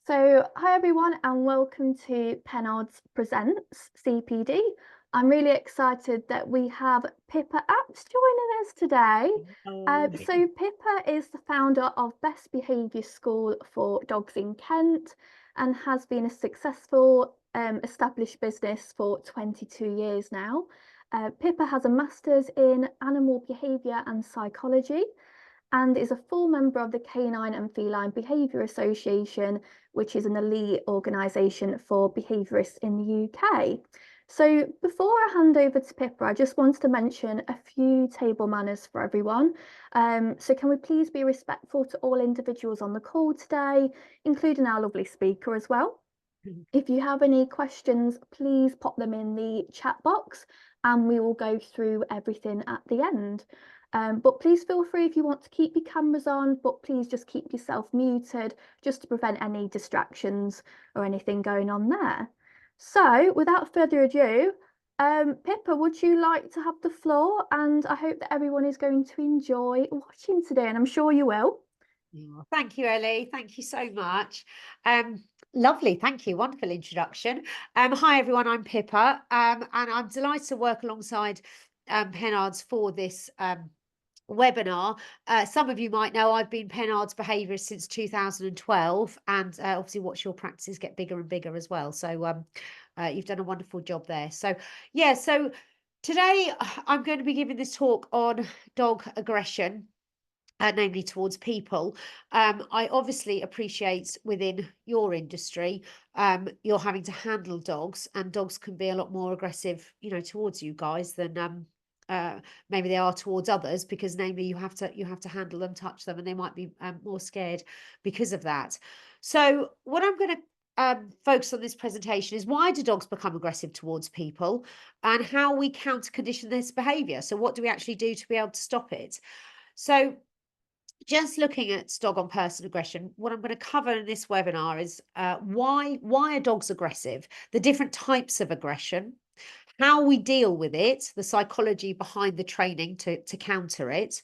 Hi everyone, and welcome to Pennards Presents CPD. I'm really excited that we have Pippa Apps joining us today. Oh, Pippa is the founder of Best Behaviour School for Dogs in Kent and has been a successful established business for 22 years now. Pippa has a master's in animal behaviour and psychology and is a full member of the Canine and Feline Behaviour Association, which is an elite organisation for behaviourists in the UK. So before I hand over to Pippa, I just wanted to mention a few table manners for everyone. So can we please be respectful to all individuals on the call today, including our lovely speaker as well? If you have any questions, please pop them in the chat box and we will go through everything at the end. But please feel free if you want to keep your cameras on, but please just keep yourself muted just to prevent any distractions or anything going on there. So without further ado, Pippa, would you like to have the floor? And I hope that everyone is going to enjoy watching today, and I'm sure you will. thank you, Ellie. Thank you so much. Lovely. Thank you. Wonderful introduction. Hi, everyone. I'm Pippa, and I'm delighted to work alongside Pennards for this webinar. Some of you might know I've been Pennards behaviourist since 2012, and obviously watch your practices get bigger and bigger as well. So you've done a wonderful job there. So today I'm going to be giving this talk on dog aggression. Namely towards people. I obviously appreciate within your industry, you're having to handle dogs, and dogs can be a lot more aggressive, towards you guys than maybe they are towards others, because namely you have to handle them, touch them, and they might be more scared because of that. So what I'm going to focus on this presentation is why do dogs become aggressive towards people, and how we counter condition this behaviour. So what do we actually do to be able to stop it? So just looking at dog on person aggression, what I'm going to cover in this webinar is why are dogs aggressive, the different types of aggression, how we deal with it, the psychology behind the training to counter it.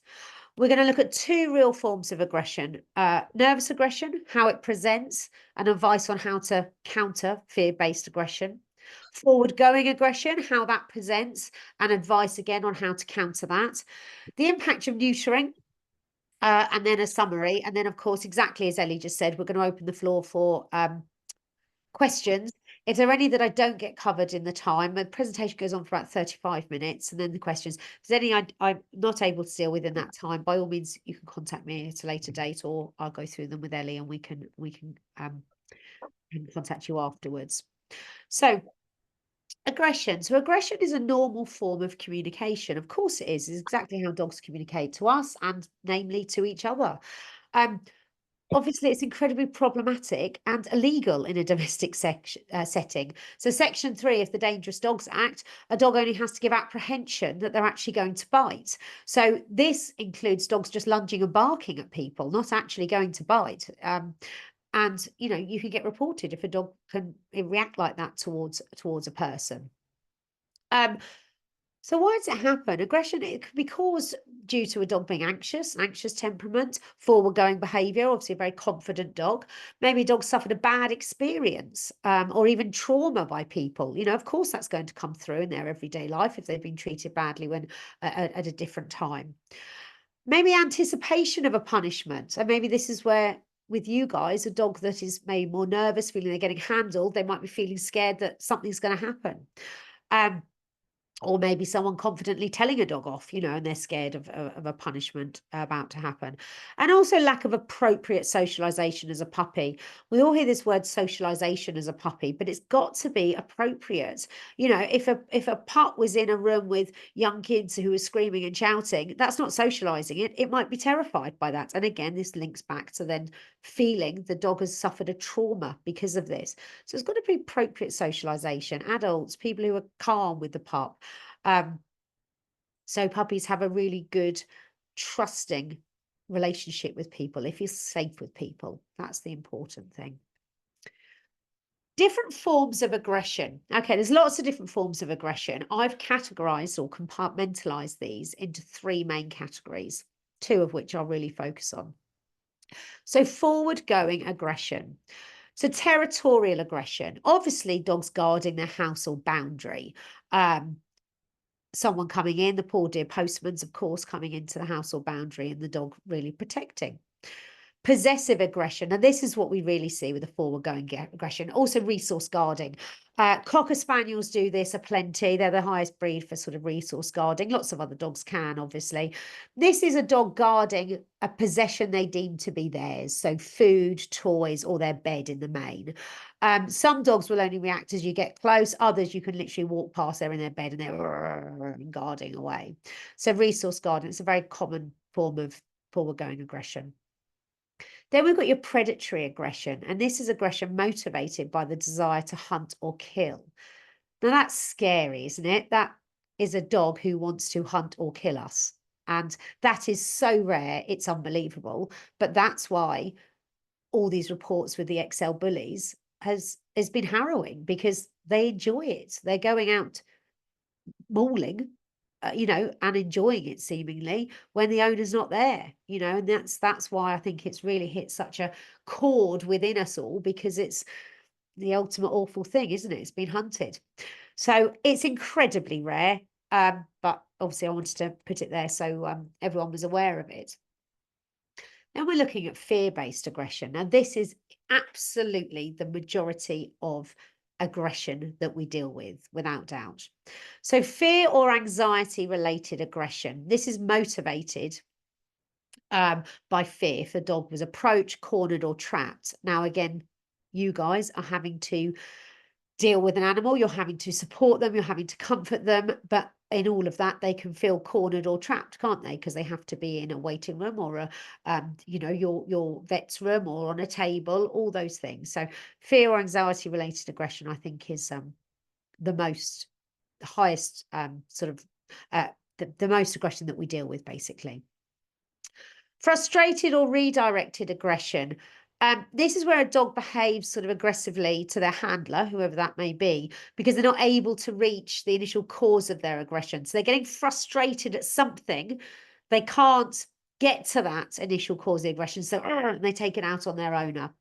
We're going to look at two real forms of aggression, nervous aggression, how it presents, and advice on how to counter fear-based aggression. Forward-going aggression, how that presents, and advice again on how to counter that. The impact of neutering, and then a summary. And then, of course, exactly as Ellie just said, we're going to open the floor for questions. If there are any that I don't get covered in the time, the presentation goes on for about 35 minutes, and then the questions. If there's any I'm not able to deal with in that time, by all means, you can contact me at a later date, or I'll go through them with Ellie, and we can contact you afterwards. So aggression. So aggression is a normal form of communication. Of course it is. It's exactly how dogs communicate to us, and namely to each other. Obviously, it's incredibly problematic and illegal in a domestic setting. So Section 3 of the Dangerous Dogs Act, a dog only has to give apprehension that they're actually going to bite. So this includes dogs just lunging and barking at people, not actually going to bite. And you can get reported if a dog can react like that towards a person. So why does it happen? Aggression, it could be caused due to a dog being anxious temperament, forward-going behaviour, obviously a very confident dog. Maybe a dog suffered a bad experience, or even trauma by people. Of course that's going to come through in their everyday life if they've been treated badly when at a different time. Maybe anticipation of a punishment. And maybe this is where, with you guys, a dog that is maybe more nervous, feeling they're getting handled, they might be feeling scared that something's going to happen. Or maybe someone confidently telling a dog off, and they're scared of a punishment about to happen. And also lack of appropriate socialization as a puppy. We all hear this word socialization as a puppy, but it's got to be appropriate. If a pup was in a room with young kids who were screaming and shouting, that's not socializing. It might be terrified by that. And again, this links back to then feeling the dog has suffered a trauma because of this. So it's got to be appropriate socialization. Adults, people who are calm with the pup. So puppies have a really good, trusting relationship with people. They feel safe with people. That's the important thing. Different forms of aggression. Okay, there's lots of different forms of aggression. I've categorized or compartmentalized these into three main categories, two of which I'll really focus on. So forward-going aggression. So territorial aggression, obviously dogs guarding their household boundary. Someone coming in, the poor dear postman's, of course, coming into the household boundary and the dog really protecting. Possessive aggression, and this is what we really see with the forward going aggression. Also resource guarding. Cocker spaniels do this aplenty. They're the highest breed for sort of resource guarding. Lots of other dogs can, obviously. This is a dog guarding a possession they deem to be theirs, so food, toys, or their bed in the main. Some dogs will only react as you get close. Others you can literally walk past, they're in their bed and they're guarding away. So resource guarding, it's a very common form of forward going aggression. Then we've got your predatory aggression, and this is aggression motivated by the desire to hunt or kill. Now that's scary, isn't it? That is a dog who wants to hunt or kill us. And that is so rare, it's unbelievable. But that's why all these reports with the XL bullies has been harrowing, because they enjoy it. They're going out mauling, and enjoying it seemingly when the owner's not there, and that's why I think it's really hit such a chord within us all, because it's the ultimate awful thing, isn't it? It's been hunted. So it's incredibly rare, but obviously I wanted to put it there so everyone was aware of it. Now we're looking at fear-based aggression, and this is absolutely the majority of aggression that we deal with, without doubt. So fear or anxiety related aggression, this is motivated by fear. If the dog was approached, cornered, or trapped. Now, again, you guys are having to deal with an animal, you're having to support them, you're having to comfort them, but in all of that they can feel cornered or trapped, can't they? Because they have to be in a waiting room or a your vet's room or on a table, all those things. So fear or anxiety related aggression, I think, is the highest the most aggression that we deal with, basically. Frustrated or redirected aggression. This is where a dog behaves sort of aggressively to their handler, whoever that may be, because they're not able to reach the initial cause of their aggression. So they're getting frustrated at something. They can't get to that initial cause of the aggression. So they take it out on their owner.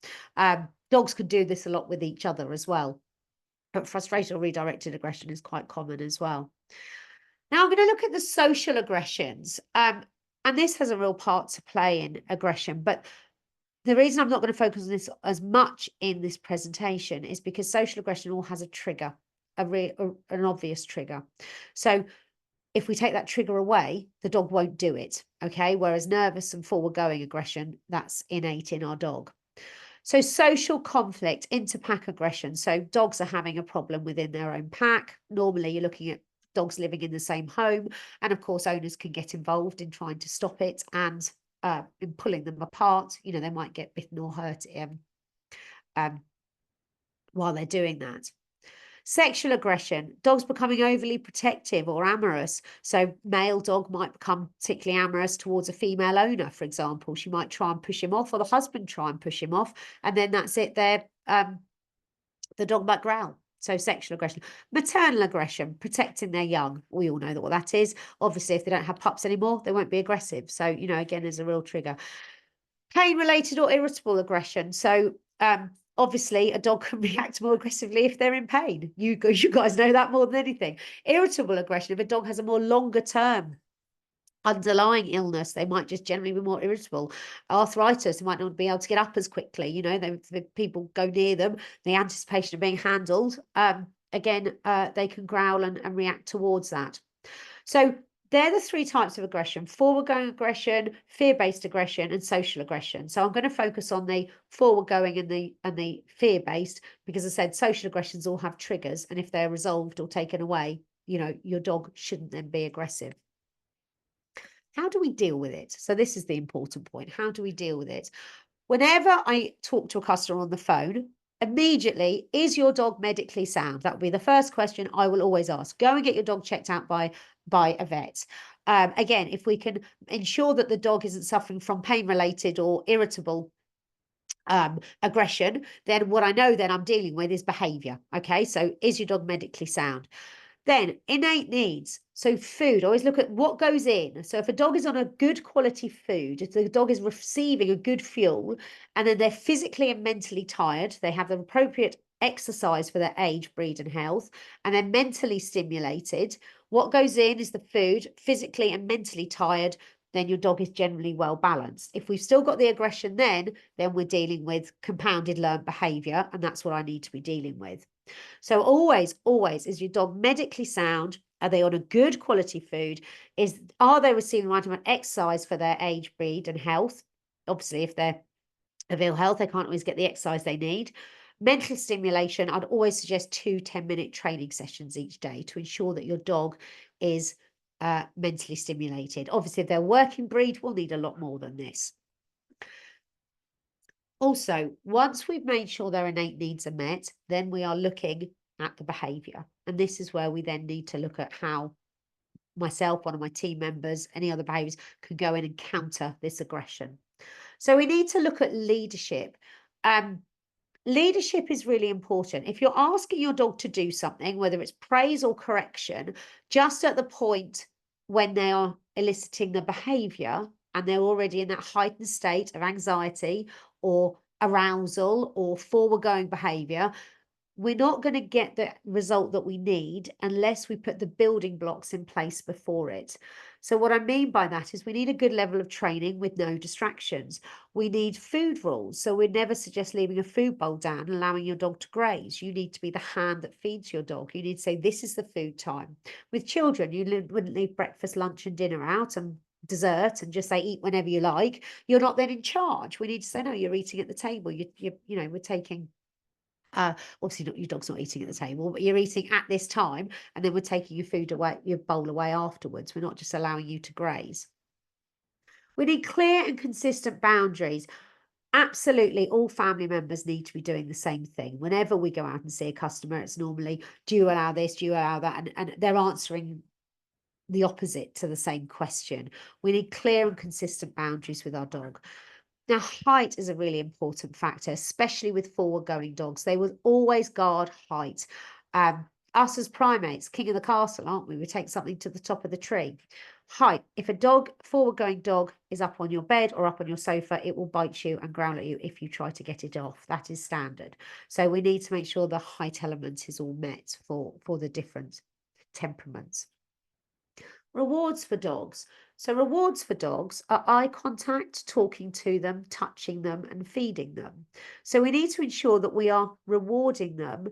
Dogs can do this a lot with each other as well. But frustrated or redirected aggression is quite common as well. Now I'm going to look at the social aggressions. And this has a real part to play in aggression. But the reason I'm not going to focus on this as much in this presentation is because social aggression all has a trigger, an obvious trigger. So if we take that trigger away, the dog won't do it, okay? Whereas nervous and forward-going aggression, that's innate in our dog. So social conflict, inter-pack aggression. So dogs are having a problem within their own pack. Normally you're looking at dogs living in the same home. And of course, owners can get involved in trying to stop it and in pulling them apart. They might get bitten or hurt while they're doing that. Sexual aggression, dogs becoming overly protective or amorous. So male dog might become particularly amorous towards a female owner, for example. She might try and push him off, or the husband try and push him off, and then that's it. The dog might growl. So sexual aggression. Maternal aggression, protecting their young. We all know what that is. Obviously, if they don't have pups anymore, they won't be aggressive. So, again, there's a real trigger. Pain-related or irritable aggression. So obviously, a dog can react more aggressively if they're in pain. You guys know that more than anything. Irritable aggression, if a dog has a more longer-term underlying illness, they might just generally be more irritable. Arthritis, they might not be able to get up as quickly. The people go near them, the anticipation of being handled. Again, they can growl and react towards that. So they're the three types of aggression: forward-going aggression, fear-based aggression, and social aggression. So I'm going to focus on the forward-going and the fear-based, because as I said, social aggressions all have triggers, and if they're resolved or taken away, your dog shouldn't then be aggressive. How do we deal with it? So this is the important point. How do we deal with it? Whenever I talk to a customer on the phone, immediately, is your dog medically sound? That would be the first question I will always ask. Go and get your dog checked out by a vet. Again, if we can ensure that the dog isn't suffering from pain-related or irritable aggression, then what I know then I'm dealing with is behavior. Okay, so is your dog medically sound? Then innate needs. So food, always look at what goes in. So if a dog is on a good quality food, if the dog is receiving a good fuel, and then they're physically and mentally tired, they have the appropriate exercise for their age, breed, and health, and they're mentally stimulated. What goes in is the food, physically and mentally tired, then your dog is generally well balanced. If we've still got the aggression, then we're dealing with compounded learned behavior, and that's what I need to be dealing with. So always, always, is your dog medically sound? Are they on a good quality food? Are they receiving the right amount of exercise for their age, breed, and health? Obviously, if they're of ill health, they can't always get the exercise they need. Mental stimulation, I'd always suggest 2 10-minute training sessions each day to ensure that your dog is mentally stimulated. Obviously, if they're working breed, we'll need a lot more than this. Also, once we've made sure their innate needs are met, then we are looking at the behaviour. And this is where we then need to look at how myself, one of my team members, any other behaviours can go in and counter this aggression. So we need to look at leadership. Leadership is really important. If you're asking your dog to do something, whether it's praise or correction, just at the point when they are eliciting the behaviour and they're already in that heightened state of anxiety or arousal or forward going behaviour, we're not going to get the result that we need unless we put the building blocks in place before it. So what I mean by that is we need a good level of training with no distractions. We need food rules. So we never suggest leaving a food bowl down and allowing your dog to graze. You need to be the hand that feeds your dog. You need to say, this is the food time. With children, you wouldn't leave breakfast, lunch and dinner out and dessert and just say, eat whenever you like. You're not then in charge. We need to say, no, you're eating at the table. We're taking obviously not, your dog's not eating at the table, but you're eating at this time, and then we're taking your food away, your bowl away afterwards. We're not just allowing you to graze. We need clear and consistent boundaries. Absolutely, all family members need to be doing the same thing. Whenever we go out and see a customer, it's normally, do you allow this? Do you allow that? And they're answering the opposite to the same question. We need clear and consistent boundaries with our dog. Now, height is a really important factor, especially with forward-going dogs. They will always guard height. Us as primates, king of the castle, aren't we? We take something to the top of the tree. Height. If a forward-going dog is up on your bed or up on your sofa, it will bite you and growl at you if you try to get it off. That is standard. So we need to make sure the height element is all met for the different temperaments. Rewards for dogs. So rewards for dogs are eye contact, talking to them, touching them, and feeding them. So we need to ensure that we are rewarding them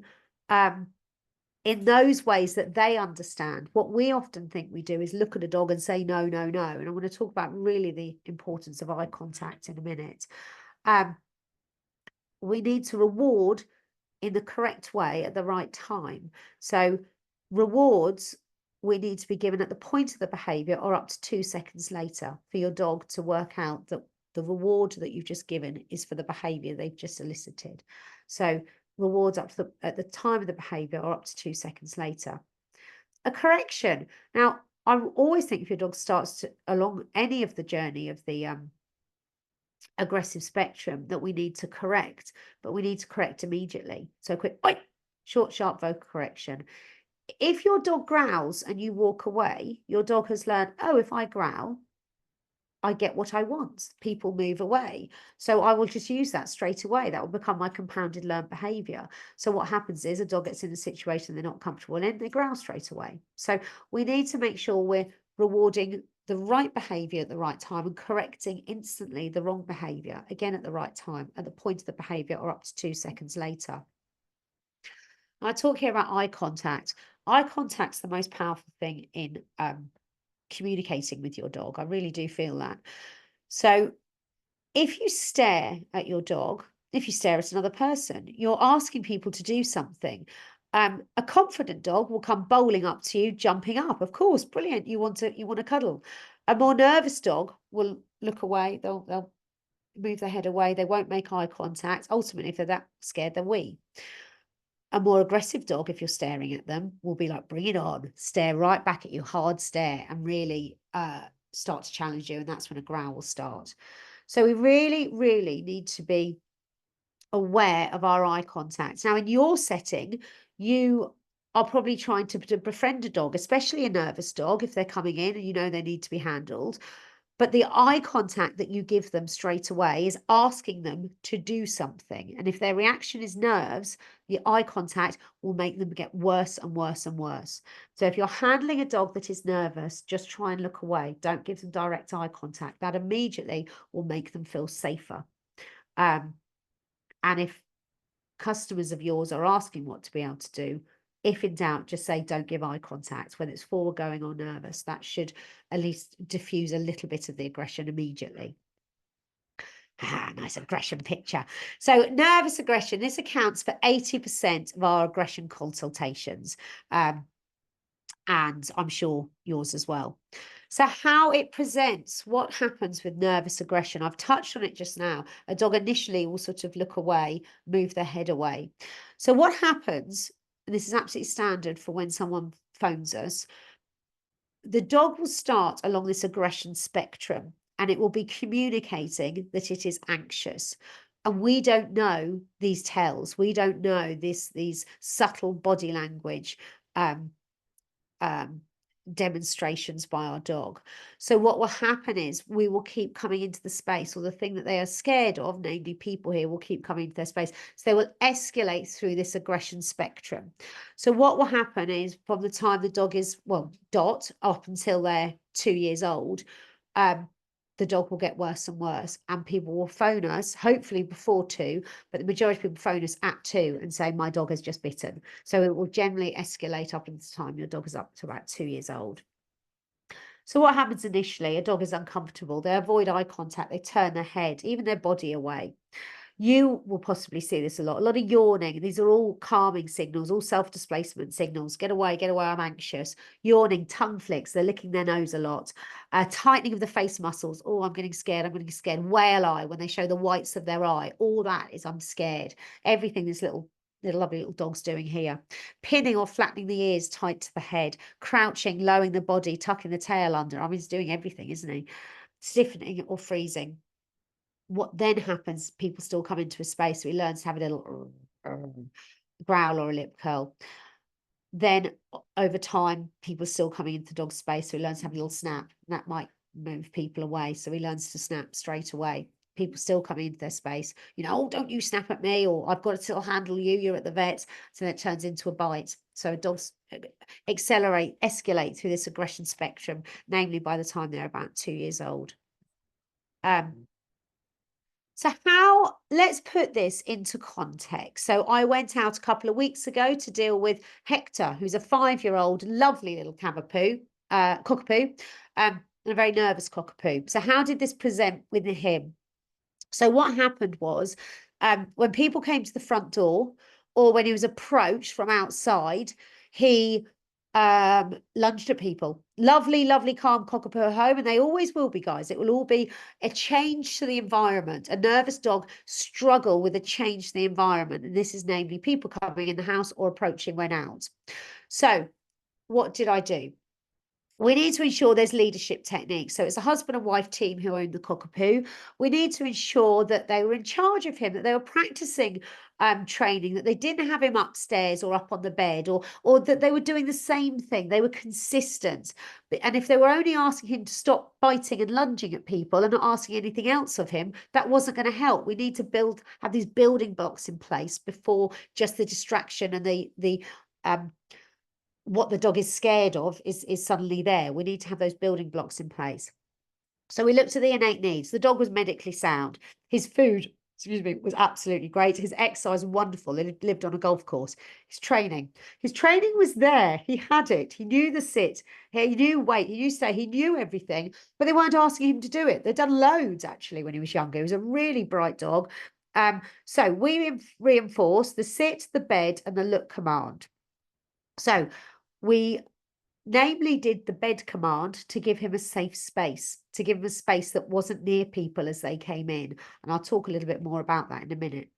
in those ways that they understand. What we often think we do is look at a dog and say, no, no, no. And I'm going to talk about really the importance of eye contact in a minute. We need to reward in the correct way at the right time. So rewards we need to be given at the point of the behaviour or up to 2 seconds later for your dog to work out that the reward that you've just given is for the behaviour they've just elicited. So rewards up to at the time of the behaviour or up to 2 seconds later. A correction. Now, I always think if your dog starts along any of the journey of the aggressive spectrum that we need to correct, but we need to correct immediately. So quick, short, sharp vocal correction. If your dog growls and you walk away, your dog has learned, oh, if I growl, I get what I want. People move away. So I will just use that straight away. That will become my compounded learned behavior. So what happens is a dog gets in a situation they're not comfortable in, they growl straight away. So we need to make sure we're rewarding the right behavior at the right time and correcting instantly the wrong behavior, again at the right time, at the point of the behavior or up to 2 seconds later. I talk here about eye contact. Eye contact's the most powerful thing in communicating with your dog. I really do feel that. So if you stare at your dog, if you stare at another person, you're asking people to do something. A confident dog will come bowling up to you, jumping up. Of course, brilliant. You want to cuddle. A more nervous dog will look away. They'll move their head away. They won't make eye contact. Ultimately, if they're that scared, they're weak. A more aggressive dog, if you're staring at them, will be like, bring it on, stare right back at you, hard stare, and really start to challenge you. And that's when a growl will start. So we really, really need to be aware of our eye contact. Now, in your setting, you are probably trying to befriend a dog, especially a nervous dog, if they're coming in and you know they need to be handled. But the eye contact that you give them straight away is asking them to do something. And if their reaction is nerves, the eye contact will make them get worse and worse and worse. So if you're handling a dog that is nervous, just try and look away. Don't give them direct eye contact. That immediately will make them feel safer. And if customers of yours are asking what to be able to do, if in doubt, just say don't give eye contact, whether it's forward going or nervous. That should at least diffuse a little bit of the aggression immediately. Nice aggression picture. So nervous aggression, this accounts for 80% of our aggression consultations. And I'm sure yours as well. So how it presents, what happens with nervous aggression? I've touched on it just now. A dog initially will sort of look away, move their head away. So what happens, and this is absolutely standard for when someone phones us, the dog will start along this aggression spectrum and it will be communicating that it is anxious. And we don't know these tells. We don't know these subtle body language demonstrations by our dog. So what will happen is we will keep coming into the space, or the thing that they are scared of, namely people here, will keep coming into their space. So they will escalate through this aggression spectrum. So what will happen is from the time the dog is, well, up until they're 2 years old, the dog will get worse and worse, and people will phone us, hopefully before 2, but the majority of people phone us at 2 and say, my dog has just bitten. So it will generally escalate up until the time your dog is up to about 2 years old. So what happens initially? A dog is uncomfortable. They avoid eye contact. They turn their head, even their body away. You will possibly see this a lot of yawning. These are all calming signals, all self-displacement signals. Get away, I'm anxious. Yawning, tongue flicks, they're licking their nose a lot. Tightening of the face muscles. Oh, I'm getting scared, Whale eye, when they show the whites of their eye. All that is I'm scared. Everything this little lovely little dog's doing here. Pinning or flattening the ears tight to the head. Crouching, lowering the body, tucking the tail under. I mean, he's doing everything, isn't he? Stiffening or freezing. What then happens, people still come into a space, so he learns to have a little growl or a lip curl. Then over time, people are still coming into the dog space, so he learns to have a little snap. And that might move people away, so he learns to snap straight away. People still coming into their space, oh, don't you snap at me, or I've got to still handle you, you're at the vet. So that turns into a bite. So dogs escalate through this aggression spectrum, namely by the time they're about 2 years old. So let's put this into context. So I went out a couple of weeks ago to deal with Hector, who's a 5-year-old, lovely little cockapoo, and a very nervous cockapoo. So how did this present with him? So what happened was, when people came to the front door, or when he was approached from outside, he lunged at people. Lovely, lovely, calm cockapoo home, and they always will be, guys. It will all be a change to the environment. A nervous dog struggle with a change to the environment, and this is namely people coming in the house or approaching when out. So what did I do? We need to ensure there's leadership techniques. So it's a husband and wife team who own the cockapoo. We need to ensure that they were in charge of him, that they were practicing training, that they didn't have him upstairs or up on the bed, or that they were doing the same thing. They were consistent. And if they were only asking him to stop biting and lunging at people and not asking anything else of him, that wasn't going to help. We need to have these building blocks in place before just the distraction and the what the dog is scared of is suddenly there. We need to have those building blocks in place. So we looked at the innate needs. The dog was medically sound. His food, was absolutely great. His exercise, wonderful. He lived on a golf course. His training was there. He had it. He knew the sit. He knew weight. He knew stay. He knew everything, but they weren't asking him to do it. They'd done loads actually when he was younger. He was a really bright dog. So we reinforced the sit, the bed, and the look command. So we namely did the bed command to give him a safe space, to give him a space that wasn't near people as they came in. And I'll talk a little bit more about that in a minute.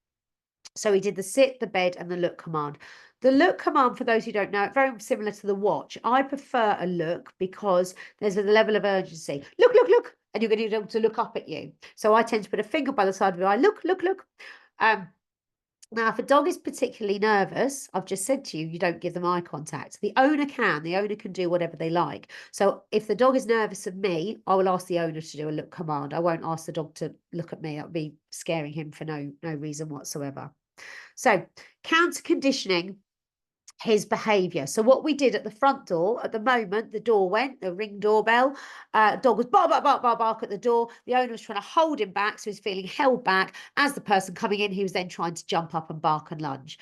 So we did the sit, the bed, and the look command. The look command, for those who don't know, very similar to the watch. I prefer a look because there's a level of urgency. Look, look, look. And you're going to be able to look up at you. So I tend to put a finger by the side of your eye. Look, look, look. Now, if a dog is particularly nervous, I've just said to you, you don't give them eye contact. The owner can do whatever they like. So if the dog is nervous of me, I will ask the owner to do a look command. I won't ask the dog to look at me. That would be scaring him for no reason whatsoever. So counter conditioning his behavior. So what we did at the front door, at the moment, the door went, the ring doorbell, dog was bark, bark, bark, bark, bark at the door. The owner was trying to hold him back, so he's feeling held back. As the person coming in, he was then trying to jump up and bark and lunge.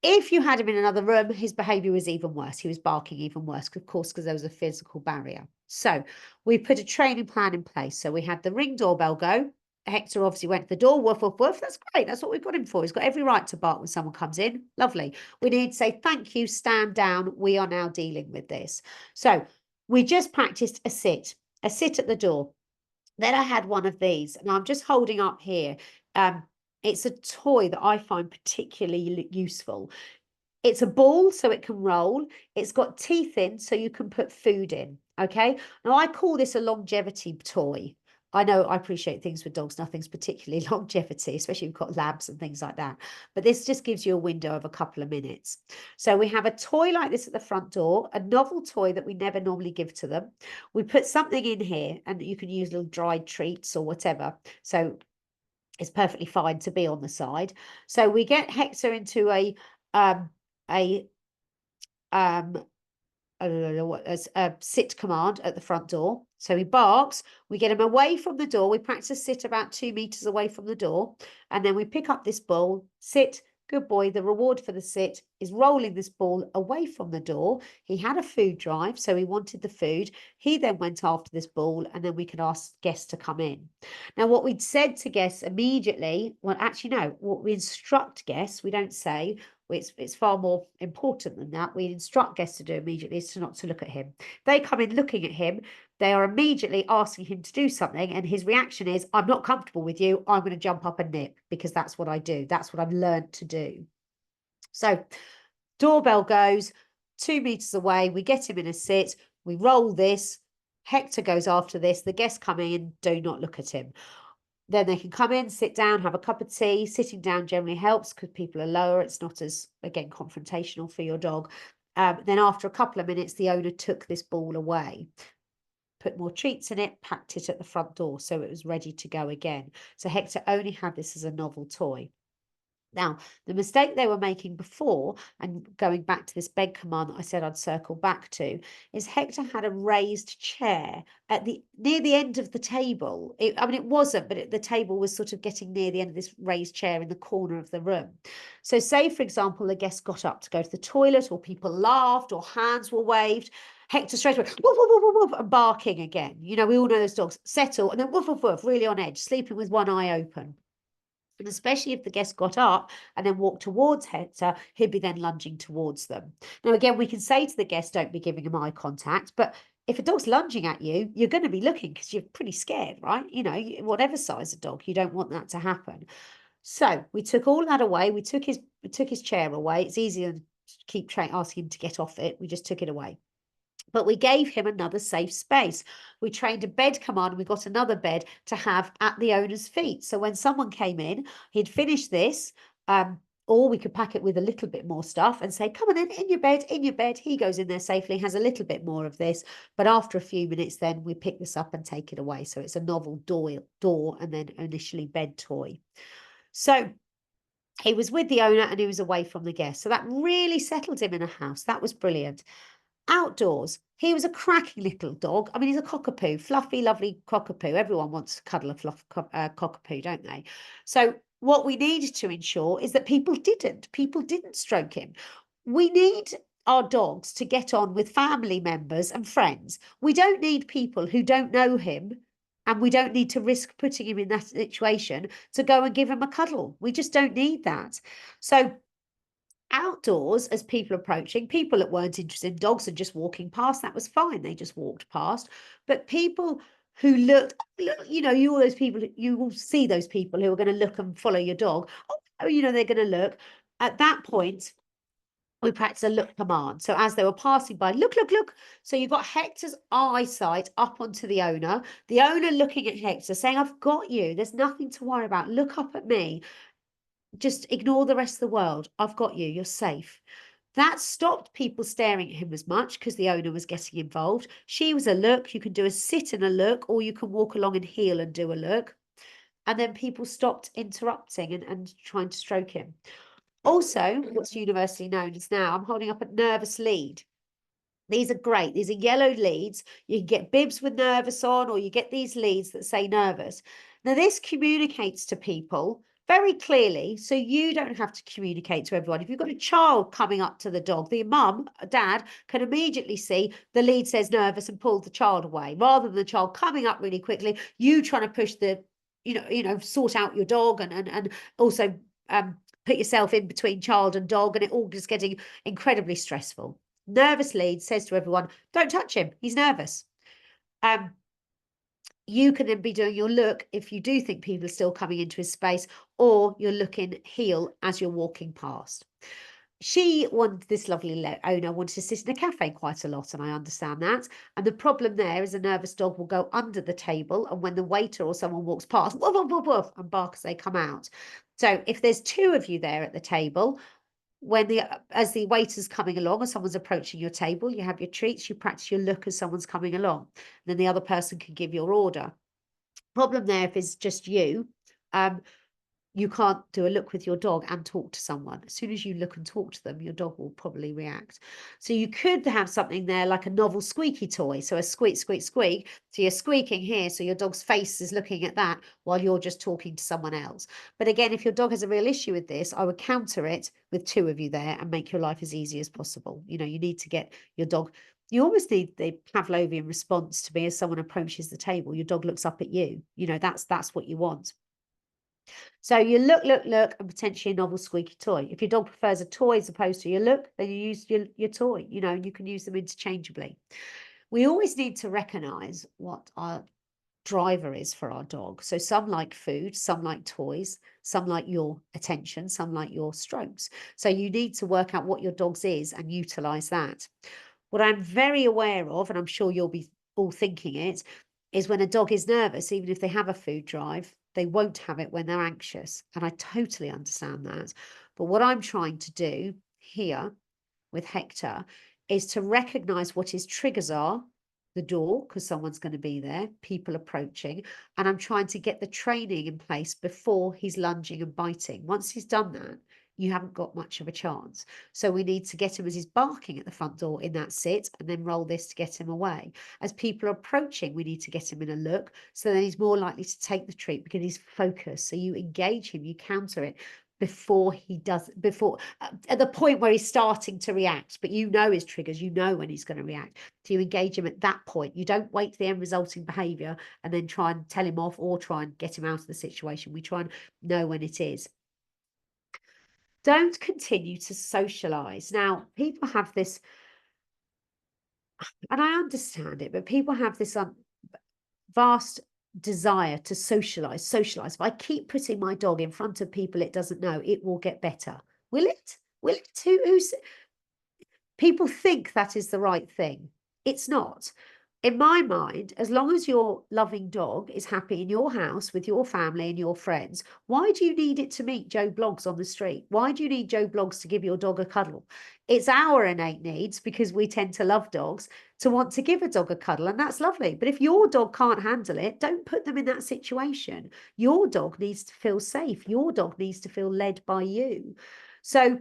If you had him in another room, his behavior was even worse. He was barking even worse, of course, because there was a physical barrier. So we put a training plan in place. So we had the ring doorbell go. Hector obviously went to the door, woof, woof, woof. That's great. That's what we've got him for. He's got every right to bark when someone comes in. Lovely. We need to say, thank you, stand down. We are now dealing with this. So we just practiced a sit at the door. Then I had one of these, and I'm just holding up here. It's a toy that I find particularly useful. It's a ball, so it can roll. It's got teeth in, so you can put food in. Okay. Now, I call this a longevity toy. I know I appreciate things with dogs. Nothing's particularly longevity, especially if you've got labs and things like that. But this just gives you a window of a couple of minutes. So we have a toy like this at the front door, a novel toy that we never normally give to them. We put something in here, and you can use little dried treats or whatever. So it's perfectly fine to be on the side. So we get Hector into a sit command at the front door. So he barks, we get him away from the door. We practice sit about 2 meters away from the door. And then we pick up this ball, sit, good boy. The reward for the sit is rolling this ball away from the door. He had a food drive, so he wanted the food. He then went after this ball, and then we can ask guests to come in. Now, what we'd said to guests immediately, well, actually, no, what we instruct guests, we don't say, it's far more important than that. We instruct guests to do immediately is to not to look at him. They come in looking at him, they are immediately asking him to do something, and his reaction is, I'm not comfortable with you. I'm going to jump up and nip, because that's what I do. That's what I've learned to do. So doorbell goes 2 meters away. We get him in a sit. We roll this. Hector goes after this. The guests come in, do not look at him. Then they can come in, sit down, have a cup of tea. Sitting down generally helps because people are lower. It's not as, again, confrontational for your dog. Then after a couple of minutes, the owner took this ball away, put more treats in it, packed it at the front door, so it was ready to go again. So Hector only had this as a novel toy. Now, the mistake they were making before, and going back to this bed command that I said I'd circle back to, is Hector had a raised chair at near the end of the table. I mean, it wasn't, but the table was sort of getting near the end of this raised chair in the corner of the room. So say, for example, the guest got up to go to the toilet, or people laughed, or hands were waved. Hector straight away, woof, woof, woof, woof, and barking again. You know, we all know those dogs settle, and then woof, woof, woof, really on edge, sleeping with one eye open. And especially if the guest got up and then walked towards Hector, he'd be then lunging towards them. Now, again, we can say to the guest, don't be giving him eye contact, but if a dog's lunging at you, you're going to be looking because you're pretty scared, right? You know, whatever size of dog, you don't want that to happen. So we took all that away. We took his chair away. It's easier to keep asking him to get off it. We just took it away. But we gave him another safe space. We trained a bed command. We got another bed to have at the owner's feet. So when someone came in, he'd finish this, or we could pack it with a little bit more stuff and say, come on in your bed, in your bed. He goes in there safely, has a little bit more of this. But after a few minutes, then we pick this up and take it away. So it's a novel door and then initially bed toy. So he was with the owner and he was away from the guest. So that really settled him in a house. That was brilliant. Outdoors, he was a cracking little dog. I mean, he's a cockapoo, fluffy, lovely cockapoo. Everyone wants to cuddle a cockapoo, don't they? So what we needed to ensure is that people didn't stroke him. We need our dogs to get on with family members and friends. We don't need people who don't know him, and we don't need to risk putting him in that situation to go and give him a cuddle. We just don't need that. So outdoors, as people approaching, people that weren't interested in dogs and just walking past, that was fine. They just walked past. But people who looked, you know, you will see those people who are going to look and follow your dog. Oh, you know, they're going to look. At that point, we practice a look command. So as they were passing by, look, look, look. So you've got Hector's eyesight up onto the owner looking at Hector saying, I've got you. There's nothing to worry about. Look up at me. just ignore the rest of the world. I've got you. You're safe. That stopped people staring at him as much because the owner was getting involved. She was a look. You can do a sit and a look, or you can walk along and heel and do a look. And then people stopped interrupting and trying to stroke him. Also, what's universally known is now, I'm holding up a nervous lead. These are great. These are yellow leads. You can get bibs with nervous on, or you get these leads that say nervous. Now, this communicates to people very clearly, so you don't have to communicate to everyone. If you've got a child coming up to the dog, the mum, dad can immediately see the lead says nervous and pull the child away, rather than the child coming up really quickly, you trying to push the, sort out your dog and also put yourself in between child and dog, and it all just getting incredibly stressful. Nervous lead says to everyone, don't touch him, he's nervous. You can then be doing your look if you do think people are still coming into his space, or you're looking heel as you're walking past. She wanted, this lovely owner wanted to sit in a cafe quite a lot, and I understand that. And the problem there is a nervous dog will go under the table, and when the waiter or someone walks past, woof, woof, woof, woof, and bark as they come out. So if there's two of you there at the table, as the waiter's coming along or someone's approaching your table, you have your treats, you practice your look as someone's coming along. And then the other person can give your order. Problem there, if it's just you, you can't do a look with your dog and talk to someone. As soon as you look and talk to them, your dog will probably react. So you could have something there like a novel squeaky toy. So a squeak, squeak, squeak. So you're squeaking here, so your dog's face is looking at that while you're just talking to someone else. But again, if your dog has a real issue with this, I would counter it with two of you there and make your life as easy as possible. You need to get your dog. You almost need the Pavlovian response to be as someone approaches the table, your dog looks up at you. That's what you want. So you look, and potentially a novel squeaky toy. If your dog prefers a toy as opposed to your look, then you use your toy. You can use them interchangeably. We always need to recognize what our driver is for our dog. So some like food, some like toys, some like your attention, some like your strokes. So you need to work out what your dog's is and utilize that. What I'm very aware of, and I'm sure you'll be all thinking it, is when a dog is nervous, even if they have a food drive, they won't have it when they're anxious. And I totally understand that. But what I'm trying to do here with Hector is to recognize what his triggers are, the door, because someone's going to be there, people approaching, and I'm trying to get the training in place before he's lunging and biting. Once he's done that, you haven't got much of a chance. So we need to get him as he's barking at the front door in that sit, and then roll this to get him away. As people are approaching, we need to get him in a look, so then he's more likely to take the treat because he's focused. So you engage him, you counter it before at the point where he's starting to react, but his triggers, when he's going to react. So you engage him at that point. You don't wait for the end resulting behavior and then try and tell him off or try and get him out of the situation. We try and know when it is. Don't continue to socialize. Now, people have this, and I understand it, but people have this vast desire to socialize. If I keep putting my dog in front of people it doesn't know, it will get better. Will it? People think that is the right thing. It's not. In my mind, as long as your loving dog is happy in your house with your family and your friends, why do you need it to meet Joe Bloggs on the street? Why do you need Joe Bloggs to give your dog a cuddle? It's our innate needs, because we tend to love dogs, to want to give a dog a cuddle, and that's lovely. But if your dog can't handle it, don't put them in that situation. Your dog needs to feel safe. Your dog needs to feel led by you. So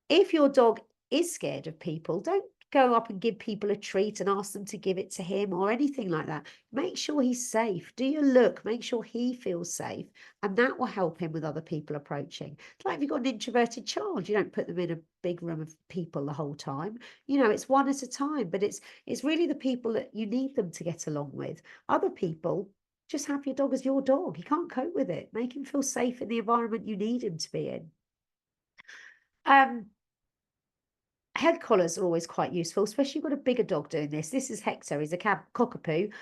if your dog is scared of people, don't go up and give people a treat and ask them to give it to him or anything like that. Make sure he's safe. Do your look, make sure he feels safe, and that will help him with other people approaching. It's like if you've got an introverted child, you don't put them in a big room of people the whole time. It's one at a time, but it's really the people that you need them to get along with. Other people, just have your dog as your dog. He can't cope with it. Make him feel safe in the environment you need him to be in. Head collars are always quite useful, especially if you've got a bigger dog doing this. This is Hector. He's a cockapoo.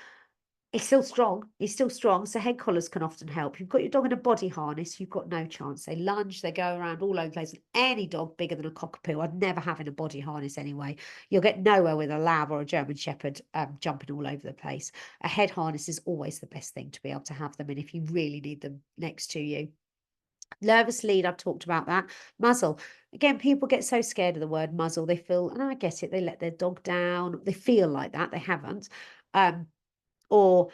He's still strong. So head collars can often help. You've got your dog in a body harness, you've got no chance. They lunge, they go around all over the place. Any dog bigger than a cockapoo, I'd never have in a body harness anyway. You'll get nowhere with a lab or a German shepherd jumping all over the place. A head harness is always the best thing to be able to have them in if you really need them next to you. Nervous lead, I've talked about that. Muzzle. Again, people get so scared of the word muzzle. They feel, and I get it, they let their dog down. They feel like that. They haven't. Or,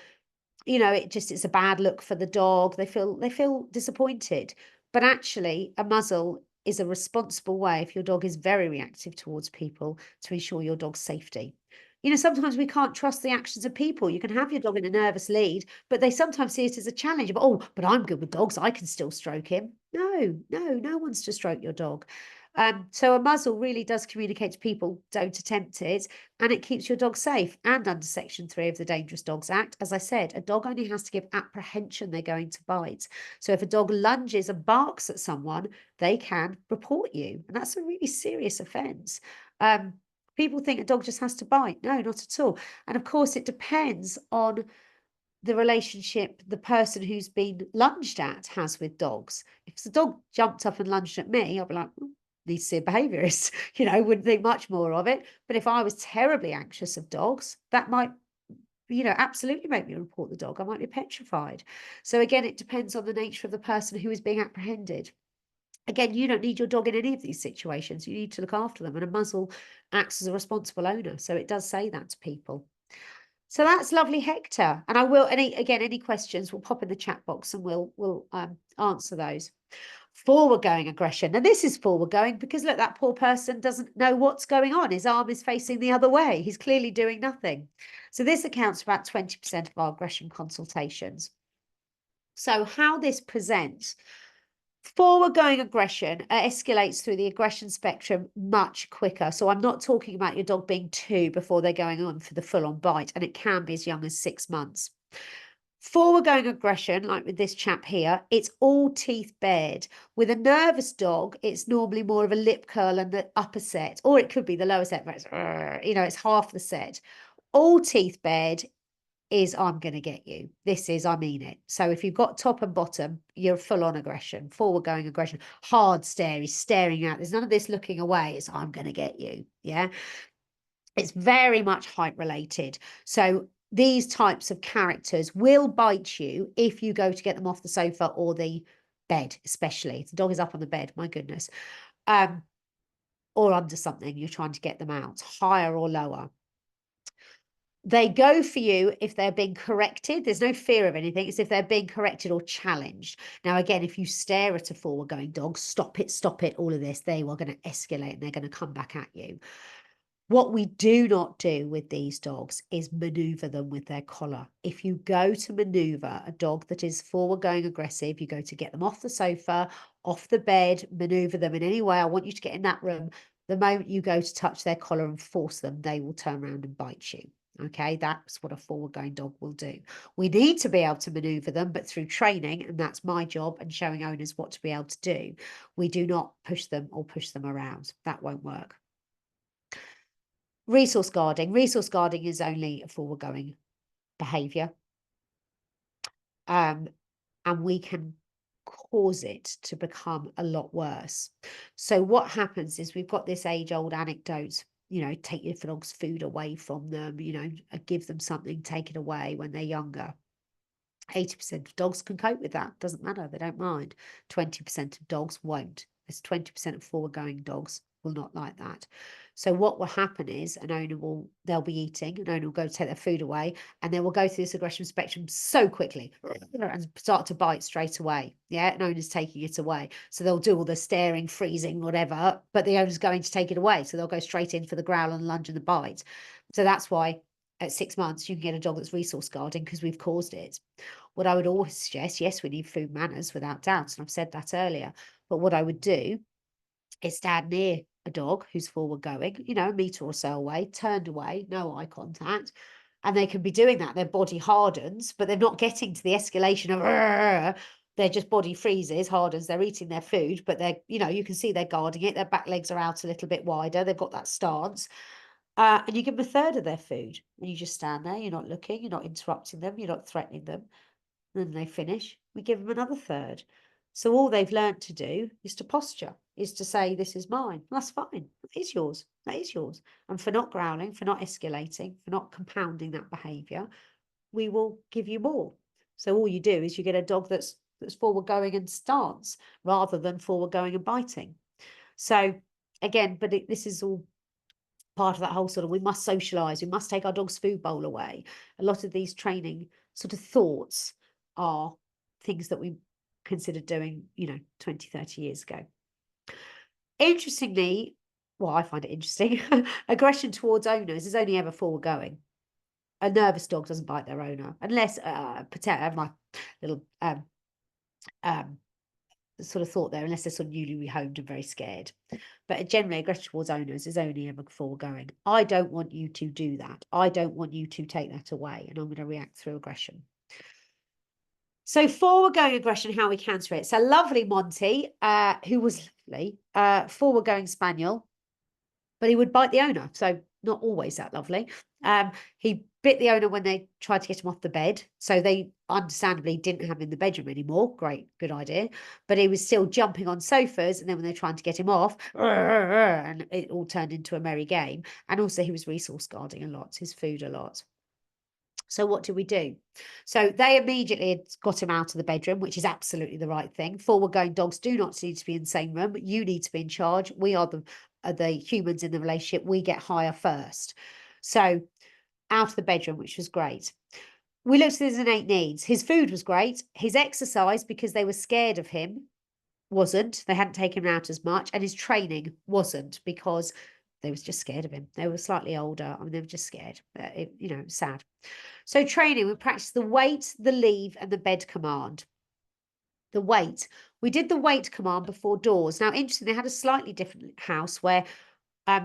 you know, it's a bad look for the dog. They feel disappointed. But actually, a muzzle is a responsible way, if your dog is very reactive towards people, to ensure your dog's safety. You know, sometimes we can't trust the actions of people. You can have your dog in a nervous lead, but they sometimes see it as a challenge. But, oh, but I'm good with dogs. I can still stroke him. No one's to stroke your dog. So a muzzle really does communicate to people, don't attempt it, and it keeps your dog safe. And under Section 3 of the Dangerous Dogs Act, as I said, a dog only has to give apprehension they're going to bite. So if a dog lunges and barks at someone, they can report you, and that's a really serious offence. People think a dog just has to bite. No, not at all. And of course, it depends on the relationship the person who's been lunged at has with dogs. If the dog jumped up and lunged at me, I'd be like, needs to see a behaviourist, you know, wouldn't think much more of it. But if I was terribly anxious of dogs, that might, you know, absolutely make me report the dog. I might be petrified. So again, it depends on the nature of the person who is being apprehended. Again, you don't need your dog in any of these situations. You need to look after them, and a muzzle acts as a responsible owner. So it does say that to people. So that's lovely, Hector. And I will, any questions, we'll pop in the chat box and we'll answer those. Forward going aggression. Now this is forward going because look, that poor person doesn't know what's going on. His arm is facing the other way. He's clearly doing nothing. So this accounts for about 20% of our aggression consultations. So how this presents. Forward going aggression escalates through the aggression spectrum much quicker. So I'm not talking about your dog being 2 before they're going on for the full on bite, and it can be as young as 6 months. Forward going aggression, like with this chap here, it's all teeth bared. With a nervous dog, it's normally more of a lip curl and the upper set, or it could be the lower set, but it's, you know, it's half the set. All teeth bared is I'm going to get you. This is, I mean it. So if you've got top and bottom, you're full on aggression, forward going aggression, hard stare, he's staring out. There's none of this looking away. It's I'm going to get you. Yeah. It's very much height related. So these types of characters will bite you if you go to get them off the sofa or the bed, especially if the dog is up on the bed, my goodness, or under something, you're trying to get them out, higher or lower. They go for you if they're being corrected. There's no fear of anything. It's if they're being corrected or challenged. Now, again, if you stare at a forward going dog, stop it, all of this, they are going to escalate and they're going to come back at you. What we do not do with these dogs is maneuver them with their collar. If you go to maneuver a dog that is forward going aggressive, you go to get them off the sofa, off the bed, maneuver them in any way. I want you to get in that room. The moment you go to touch their collar and force them, they will turn around and bite you. Okay, that's what a forward going dog will do. We need to be able to maneuver them, but through training, and that's my job and showing owners what to be able to do. We do not push them or push them around. That won't work. Resource guarding. Resource guarding is only a forward going behavior. And we can cause it to become a lot worse. So what happens is we've got this age-old anecdote, you know, take your dog's food away from them, you know, give them something, take it away when they're younger. 80% of dogs can cope with that. Doesn't matter. They don't mind. 20% of dogs won't. There's 20% of forward-going dogs will not like that. So what will happen is they'll be eating, an owner will go to take their food away, and they will go through this aggression spectrum so quickly and start to bite straight away. Yeah, an owner's taking it away. So they'll do all the staring, freezing, whatever, but the owner's going to take it away. So they'll go straight in for the growl and lunge and the bite. So that's why at 6 months, you can get a dog that's resource guarding because we've caused it. What I would always suggest, yes, we need food manners without doubt, and I've said that earlier, but what I would do is stand near a dog who's forward going, you know, a metre or so away, turned away, no eye contact, and they can be doing that. Their body hardens, but they're not getting to the escalation of their just body freezes, hardens, they're eating their food, but they're, you know, you can see they're guarding it, their back legs are out a little bit wider, they've got that stance. And you give them a third of their food, and you just stand there. You're not looking, you're not interrupting them, you're not threatening them. And then they finish, we give them another third. So all they've learned to do is to posture, is to say, this is mine. That's fine. That is yours. That is yours. And for not growling, for not escalating, for not compounding that behaviour, we will give you more. So all you do is you get a dog that's that's forward going and stance rather than forward going and biting. So again, but this is all part of that whole sort of, we must socialize, we must take our dog's food bowl away. A lot of these training sort of thoughts are things that we considered doing, 20, 30 years ago. Interestingly, well, I find it interesting, aggression towards owners is only ever forward going. A nervous dog doesn't bite their owner unless my little sort of thought there, unless they're sort of newly rehomed and very scared. But generally, aggression towards owners is only ever foregoing. I don't want you to do that. I don't want you to take that away, and I'm going to react through aggression. So forward-going aggression, how we counter it. So lovely Monty, who was lovely, forward-going spaniel, but he would bite the owner. So not always that lovely. He bit the owner when they tried to get him off the bed. So they understandably didn't have him in the bedroom anymore. Great, good idea. But he was still jumping on sofas. And then when they were trying to get him off, and it all turned into a merry game. And also he was resource guarding a lot, his food a lot. So what do we do? So they immediately got him out of the bedroom, which is absolutely the right thing. Forward-going dogs do not need to be in the same room. You need to be in charge. We are the humans in the relationship. We get higher first. So out of the bedroom, which was great. We looked at his innate needs. His food was great. His exercise, because they were scared of him, wasn't. They hadn't taken him out as much. And his training wasn't, because they was just scared of him. They were slightly older. I mean, they were just scared. Sad. So training, we practiced the wait, the leave, and the bed command. The wait. We did the wait command before doors. Now, interesting, they had a slightly different house where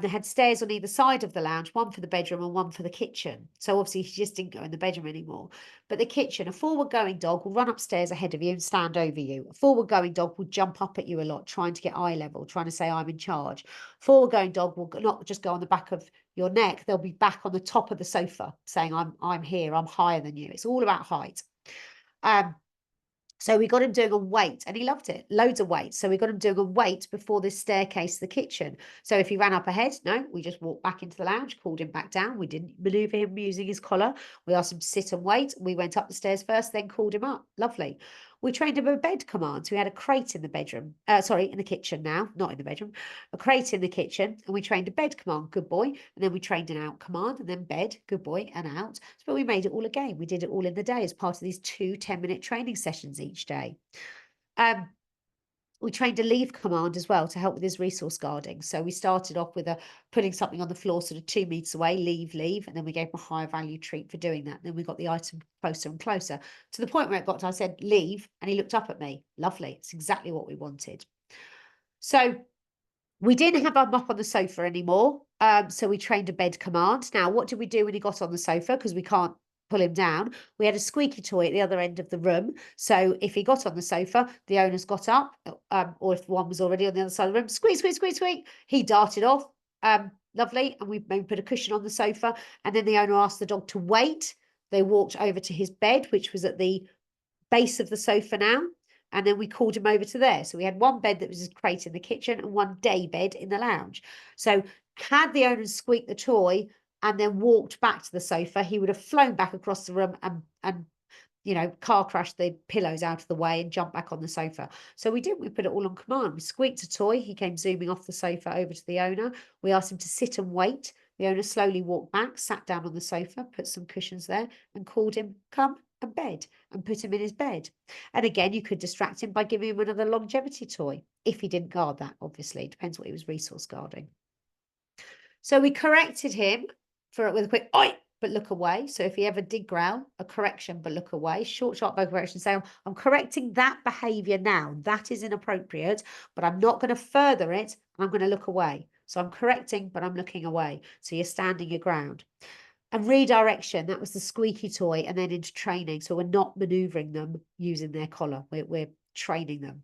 they had stairs on either side of the lounge, one for the bedroom and one for the kitchen. So obviously he just didn't go in the bedroom anymore. But the kitchen, a forward-going dog will run upstairs ahead of you and stand over you. A forward-going dog will jump up at you a lot, trying to get eye level, trying to say, I'm in charge. Forward-going dog will not just go on the back of your neck, they'll be back on the top of the sofa saying, I'm here, I'm higher than you. It's all about height. So we got him doing a wait, and he loved it. Loads of weights. So we got him doing a wait before this staircase to the kitchen. So if he ran up ahead, no, we just walked back into the lounge, called him back down. We didn't maneuver him using his collar. We asked him to sit and wait. We went up the stairs first, then called him up. Lovely. We trained him a bed command. So we had a crate in the bedroom. In the kitchen now, not in the bedroom. A crate in the kitchen, and we trained a bed command, good boy. And then we trained an out command, and then bed, good boy, and out. But we made it all a game. We did it all in the day as part of these 2 10-minute training sessions each day. We trained a leave command as well to help with his resource guarding. So we started off with putting something on the floor sort of 2 meters away, leave, and then we gave him a higher value treat for doing that. And then we got the item closer and closer to the point where it got to, I said, leave, and he looked up at me. Lovely. It's exactly what we wanted. So we didn't have him up on the sofa anymore. So we trained a bed command. Now, what did we do when he got on the sofa? Because we can't pull him down. We had a squeaky toy at the other end of the room. So if he got on the sofa, the owners got up, or if one was already on the other side of the room, squeak, squeak, squeak, squeak, he darted off. Lovely. And we maybe put a cushion on the sofa. And then the owner asked the dog to wait. They walked over to his bed, which was at the base of the sofa now. And then we called him over to there. So we had one bed that was a crate in the kitchen and one day bed in the lounge. So had the owners squeaked the toy and then walked back to the sofa, he would have flown back across the room and car crashed the pillows out of the way and jumped back on the sofa. So we put it all on command. We squeaked a toy. He came zooming off the sofa over to the owner. We asked him to sit and wait. The owner slowly walked back, sat down on the sofa, put some cushions there and called him, come and bed, and put him in his bed. And again, you could distract him by giving him another longevity toy. If he didn't guard that, obviously. It depends what he was resource guarding. So we corrected him with a quick, oi, but look away. So if he ever did growl, a correction, but look away. Short, sharp vocal correction, say, I'm correcting that behaviour now. That is inappropriate, but I'm not going to further it. I'm going to look away. So I'm correcting, but I'm looking away. So you're standing your ground. And redirection, that was the squeaky toy, and then into training. So we're not manoeuvring them using their collar. We're training them.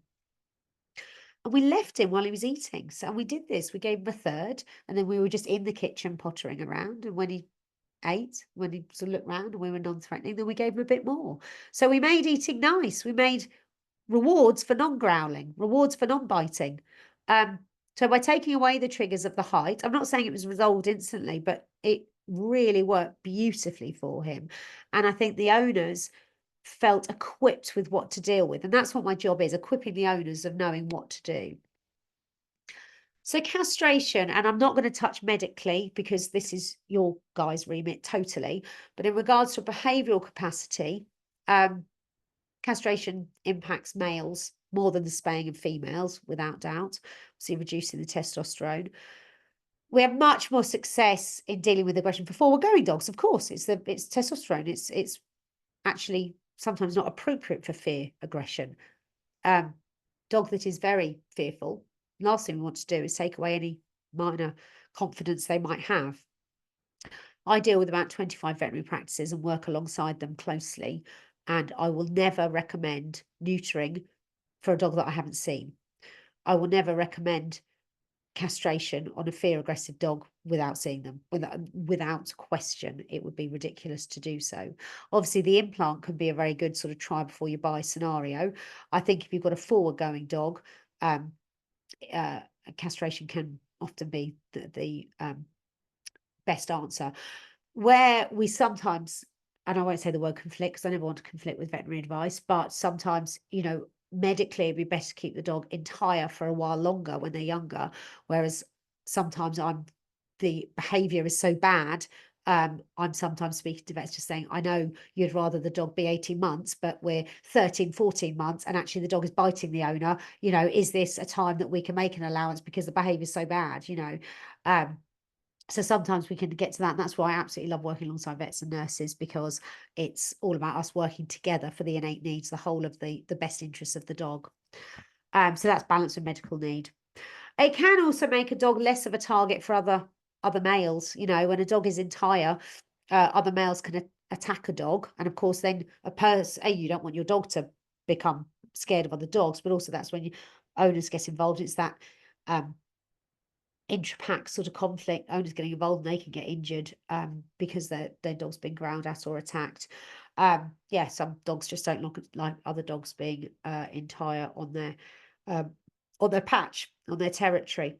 And we left him while he was eating. So we did this. We gave him a third, and then we were just in the kitchen pottering around. And when he ate, when he sort of looked around and we were non-threatening, then we gave him a bit more. So we made eating nice. We made rewards for non-growling, rewards for non-biting. So by taking away the triggers of the height, I'm not saying it was resolved instantly, but it really worked beautifully for him. And I think the owners felt equipped with what to deal with. And that's what my job is, equipping the owners of knowing what to do. So castration, and I'm not going to touch medically because this is your guys' remit totally, but in regards to behavioural capacity, castration impacts males more than the spaying of females, without doubt, so reducing the testosterone. We have much more success in dealing with aggression for forward-going dogs. Of course, it's testosterone. It's actually sometimes not appropriate for fear aggression. Dog that is very fearful, last thing we want to do is take away any minor confidence they might have. I deal with about 25 veterinary practices and work alongside them closely, and I will never recommend neutering for a dog that I haven't seen. I will never recommend castration on a fear aggressive dog without seeing them, without question. It would be ridiculous to do so. Obviously, the implant can be a very good sort of try before you buy scenario. I think if you've got a forward going dog, castration can often be the best answer. Where we sometimes, and I won't say the word conflict because I never want to conflict with veterinary advice, but sometimes, you know, medically it'd be better to keep the dog entire for a while longer when they're younger, whereas sometimes the behavior is so bad, I'm sometimes speaking to vets just saying, I know you'd rather the dog be 18 months, but we're 13, 14 months, and actually the dog is biting the owner. You know, is this a time that we can make an allowance because the behavior is so bad, you know? So sometimes we can get to that, and that's why I absolutely love working alongside vets and nurses, because it's all about us working together for the innate needs, the whole of the best interests of the dog. So that's balance with medical need. It can also make a dog less of a target for other males. You know, when a dog is entire, other males can attack a dog, and of course, then you don't want your dog to become scared of other dogs, but also that's when owners get involved. It's that intra-pack sort of conflict, owners getting involved and they can get injured because their dog's been growled at or attacked. Yeah, some dogs just don't look like other dogs being entire on their patch, on their territory.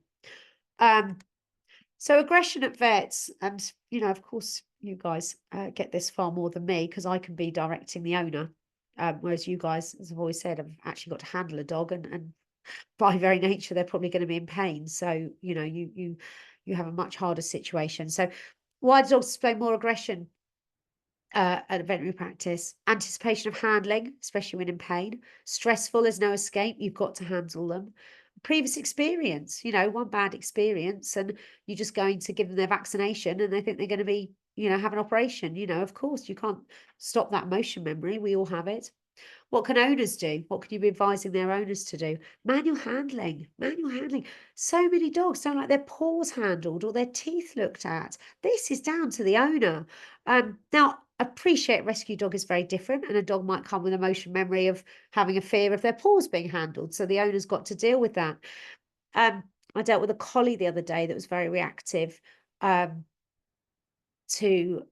So aggression at vets, and you know, of course, you guys get this far more than me because I can be directing the owner, whereas you guys, as I've always said, have actually got to handle a dog, and by very nature, they're probably going to be in pain. So, you know, you have a much harder situation. So why do dogs display more aggression at a veterinary practice? Anticipation of handling, especially when in pain. Stressful, there's no escape. You've got to handle them. Previous experience, you know, one bad experience, and you're just going to give them their vaccination and they think they're going to be, you know, have an operation. You know, of course, you can't stop that motion memory. We all have it. What can owners do? What can you be advising their owners to do? Manual handling, manual handling. So many dogs don't like their paws handled or their teeth looked at. This is down to the owner. Now, appreciate rescue dog is very different, and a dog might come with emotion memory of having a fear of their paws being handled. So the owner's got to deal with that. I dealt with a collie the other day that was very reactive to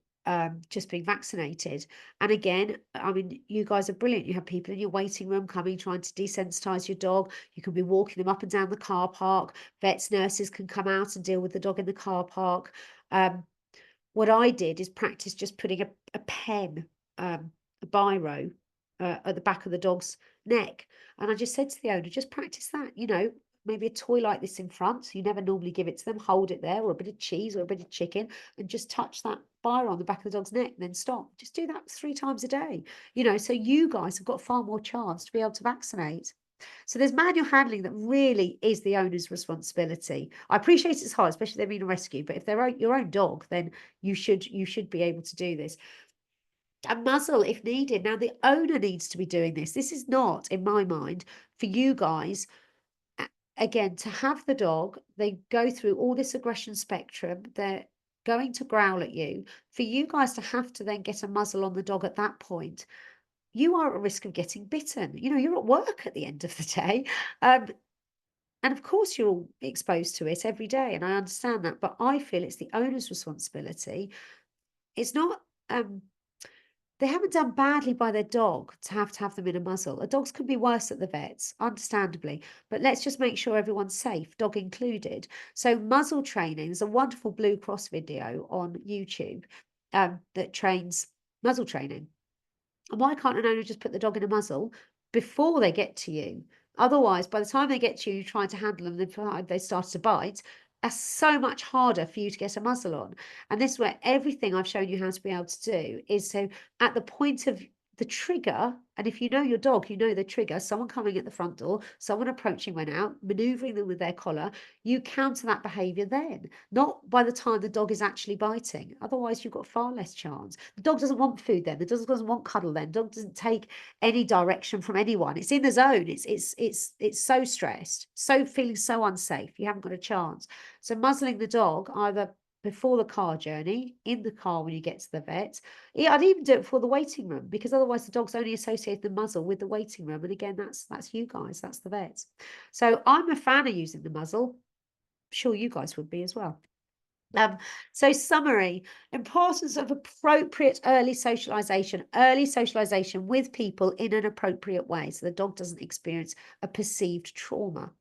just being vaccinated. And again, I mean, you guys are brilliant. You have people in your waiting room coming, trying to desensitize your dog. You can be walking them up and down the car park. Vets, nurses can come out and deal with the dog in the car park. What I did is practice just putting a pen, a biro, at the back of the dog's neck. And I just said to the owner, just practice that, you know, maybe a toy like this in front. So you never normally give it to them, hold it there, or a bit of cheese or a bit of chicken, and just touch that biro on the back of the dog's neck, and then stop. Just do that 3 times a day, you know, so you guys have got far more chance to be able to vaccinate. So there's manual handling that really is the owner's responsibility. I appreciate it's hard, especially if they're being a rescue, but if they're your own dog, then you should be able to do this. A muzzle if needed. Now the owner needs to be doing this. This is not, in my mind, for you guys. Again, to have the dog, they go through all this aggression spectrum. They're going to growl at you. For you guys to have to then get a muzzle on the dog at that point, you are at risk of getting bitten. You know, you're at work at the end of the day. And of course, you're all exposed to it every day. And I understand that. But I feel it's the owner's responsibility. It's not, they haven't done badly by their dog to have them in a muzzle. A dogs can be worse at the vets, understandably. But let's just make sure everyone's safe, dog included. So muzzle training, there's a wonderful Blue Cross video on YouTube that trains muzzle training. And why can't an owner just put the dog in a muzzle before they get to you? Otherwise, by the time they get to you, you're trying to handle them, they start to bite. That's so much harder for you to get a muzzle on. And this is where everything I've shown you how to be able to do is, so at the point of the trigger, and if you know your dog, you know the trigger, someone coming at the front door, someone approaching when out, maneuvering them with their collar, you counter that behavior then, not by the time the dog is actually biting. Otherwise, you've got far less chance. The dog doesn't want food then. The dog doesn't want cuddle then. The dog doesn't take any direction from anyone. It's in the zone. It's so stressed, so feeling so unsafe. You haven't got a chance. So muzzling the dog either before the car journey, in the car when you get to the vet. Yeah, I'd even do it before the waiting room, because otherwise the dog's only associated the muzzle with the waiting room. And again, that's you guys, that's the vets. So I'm a fan of using the muzzle. I'm sure you guys would be as well. So summary, importance of appropriate early socialization with people in an appropriate way, so the dog doesn't experience a perceived trauma.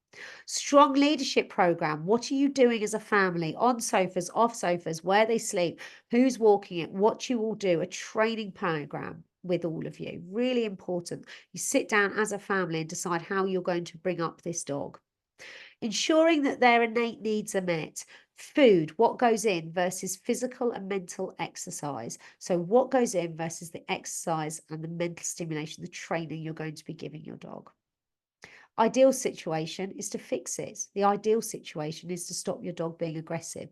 Strong leadership program. What are you doing as a family, on sofas, off sofas, where they sleep, who's walking it, what you all do, a training program with all of you. Really important. You sit down as a family and decide how you're going to bring up this dog. Ensuring that their innate needs are met. Food, what goes in versus physical and mental exercise. So what goes in versus the exercise and the mental stimulation, the training you're going to be giving your dog. Ideal situation is to fix it. The ideal situation is to stop your dog being aggressive.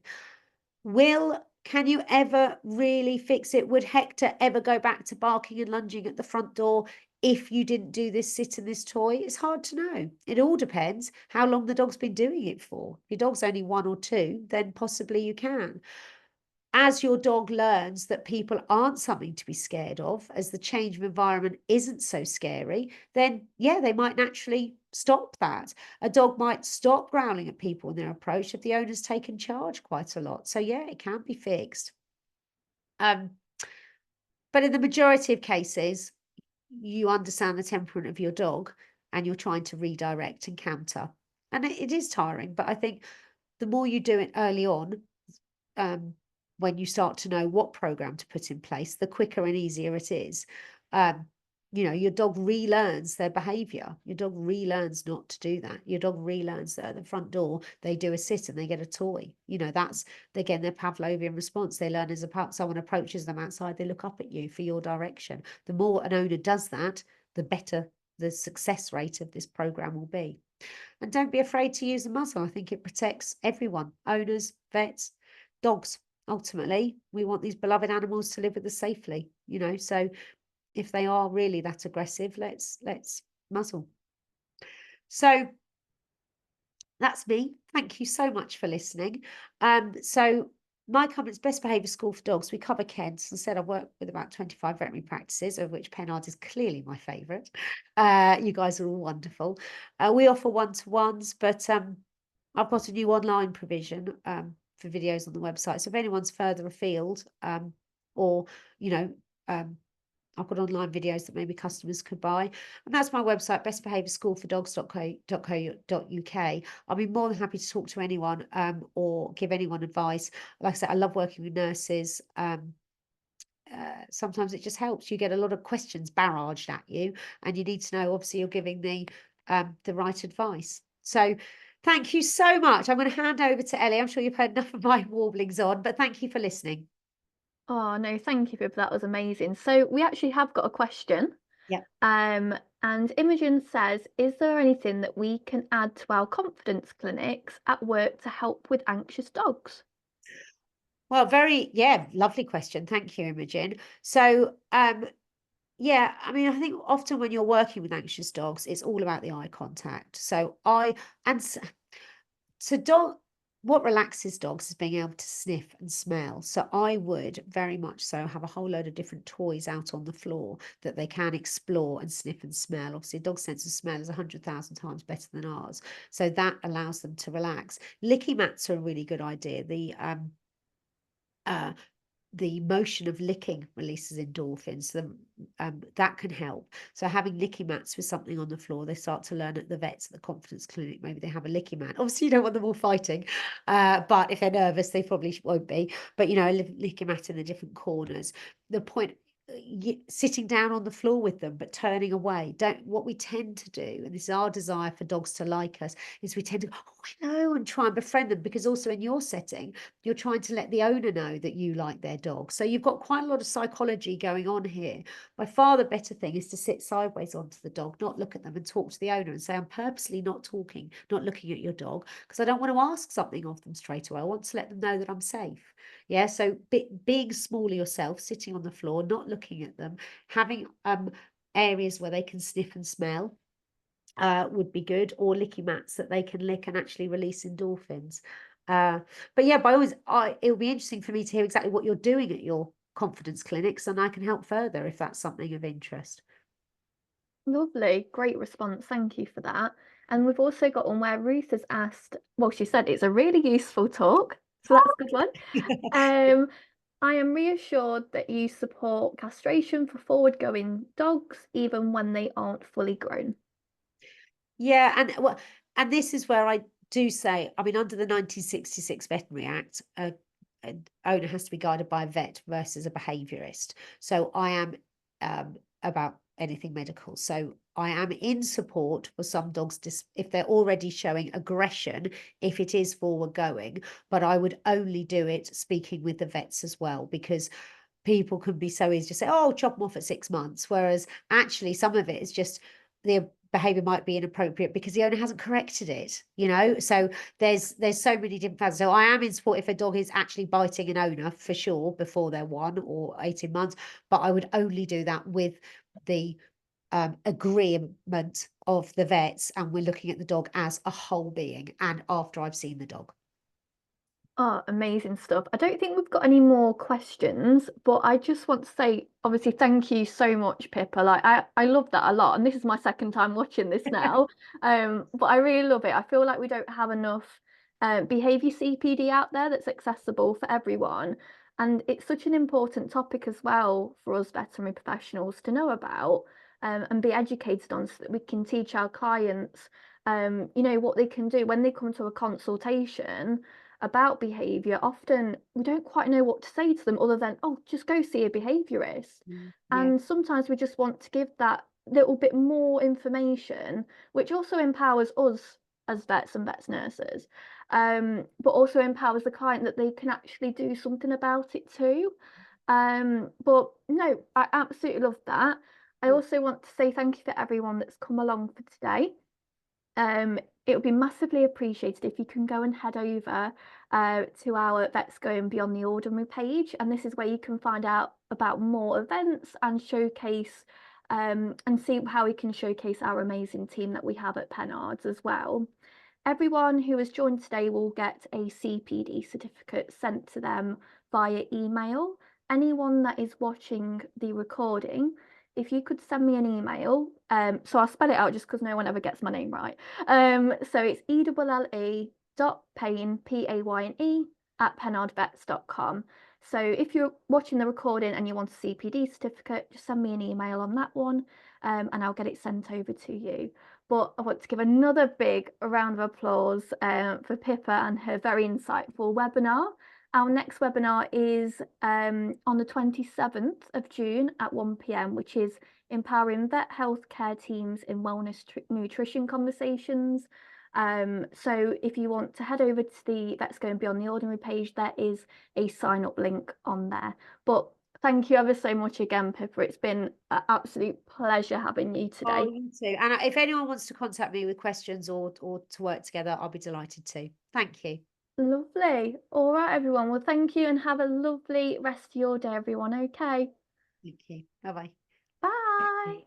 Can you ever really fix it? Would Hector ever go back to barking and lunging at the front door if you didn't do this sit and this toy? It's hard to know. It all depends how long the dog's been doing it for. If your dog's only 1 or 2, then possibly you can. As your dog learns that people aren't something to be scared of, as the change of environment isn't so scary, then yeah, they might naturally stop that. A dog might stop growling at people in their approach if the owner's taken charge quite a lot. So yeah, it can be fixed. But in the majority of cases, you understand the temperament of your dog and you're trying to redirect and counter. And it is tiring, but I think the more you do it early on, when you start to know what program to put in place, the quicker and easier it is. Your dog relearns their behavior. Your dog relearns not to do that. Your dog relearns that at the front door, they do a sit and they get a toy. That's, again, their Pavlovian response. They learn as someone approaches them outside, they look up at you for your direction. The more an owner does that, the better the success rate of this program will be. And don't be afraid to use the muzzle. I think it protects everyone, owners, vets, dogs. Ultimately, we want these beloved animals to live with us safely, so if they are really that aggressive, let's muzzle. So that's me. Thank you so much for listening. So my company's Best Behaviour School for Dogs. We cover Kent. As I said, I work with about 25 veterinary practices, of which Pennards is clearly my favourite. You guys are all wonderful. We offer one-to-ones, but I've got a new online provision for videos on the website. So if anyone's further afield, or I've got online videos that maybe customers could buy. And that's my website, bestbehaviourschoolfordogs.co.uk. I'll be more than happy to talk to anyone or give anyone advice. Like I said, I love working with nurses. Sometimes it just helps. You get a lot of questions barraged at you, and you need to know, obviously, you're giving the right advice. So thank you so much. I'm going to hand over to Ellie. I'm sure you've heard enough of my warblings on, but thank you for listening. Oh, no, thank you, Pippa. That was amazing. So we actually have got a question. Yeah. And Imogen says, is there anything that we can add to our confidence clinics at work to help with anxious dogs? Well, lovely question. Thank you, Imogen. So, yeah, I mean, I think often when you're working with anxious dogs, it's all about the eye contact. What relaxes dogs is being able to sniff and smell. So I would very much so have a whole load of different toys out on the floor that they can explore and sniff and smell. Obviously, a dog's sense of smell is 100,000 times better than ours. So that allows them to relax. Licky mats are a really good idea. The motion of licking releases endorphins, so that can help. So having licky mats with something on the floor, they start to learn at the vets, at the confidence clinic, maybe they have a licky mat. Obviously, you don't want them all fighting, but if they're nervous, they probably won't be. But, a licky mat in the different corners. The point sitting down on the floor with them but turning away. Don't What we tend to do, and this is our desire for dogs to like us, is we tend to go, oh, hello, and try and befriend them, because also in your setting, you're trying to let the owner know that you like their dog. So you've got quite a lot of psychology going on here. By far the better thing is to sit sideways onto the dog, not look at them, and talk to the owner and say, I'm purposely not talking, not looking at your dog, because I don't want to ask something of them straight away. I want to let them know that I'm safe. Yeah, so being smaller yourself, sitting on the floor, not looking at them, having areas where they can sniff and smell would be good, or licky mats that they can lick and actually release endorphins. But yeah, by always, it'll be interesting for me to hear exactly what you're doing at your confidence clinics, and I can help further if that's something of interest. Lovely, great response. Thank you for that. And we've also got one where Ruth has asked, well, she said it's a really useful talk, so that's a good one. I am reassured that you support castration for forward-going dogs, even when they aren't fully grown. Yeah, and this is where I do say, I mean, under the 1966 Veterinary Act, an owner has to be guided by a vet versus a behaviourist. So I am about anything medical. So I am in support for some dogs if they're already showing aggression, if it is forward going, but I would only do it speaking with the vets as well, because people can be so easy to say, oh, chop them off at 6 months. Whereas actually some of it is just the behavior might be inappropriate because the owner hasn't corrected it, so there's so many different factors. So I am in support if a dog is actually biting an owner, for sure, before they're 1 or 18 months, but I would only do that with the agreement of the vets, and we're looking at the dog as a whole being and after I've seen the dog. Oh, amazing stuff. I don't think we've got any more questions, but I just want to say, obviously, thank you so much, Pippa. Like, I love that a lot. And this is my second time watching this now. But I really love it. I feel like we don't have enough behaviour CPD out there that's accessible for everyone. And it's such an important topic as well for us veterinary professionals to know about and be educated on, so that we can teach our clients, what they can do when they come to a consultation about behaviour. Often we don't quite know what to say to them other than, oh, just go see a behaviourist. Yeah. And sometimes we just want to give that little bit more information, which also empowers us as vets and vets nurses, but also empowers the client that they can actually do something about it too. But no, I absolutely love that. I also want to say thank you for everyone that's come along for today. It would be massively appreciated if you can go and head over to our Vets Going Beyond the Ordinary page, and this is where you can find out about more events and showcase and see how we can showcase our amazing team that we have at Pennards as well. Everyone who has joined today will get a CPD certificate sent to them via email. Anyone that is watching the recording, if you could send me an email, so I'll spell it out just because no one ever gets my name right. So it's ELLE.Payne, Payne, @pennardvets.com. So if you're watching the recording and you want a CPD certificate, just send me an email on that one, and I'll get it sent over to you. But I want to give another big round of applause for Pippa and her very insightful webinar. Our next webinar is on the 27th of June at 1 p.m, which is empowering vet healthcare teams in wellness nutrition conversations. So if you want to head over to the Vets Going Beyond the Ordinary page, there is a sign up link on there. But thank you ever so much again, Pippa. It's been an absolute pleasure having you today. Oh, you too. And if anyone wants to contact me with questions or to work together, I'll be delighted to. Thank you. Lovely. All right, everyone. Well, thank you and have a lovely rest of your day, everyone. Okay. Thank you. Bye-bye. Bye.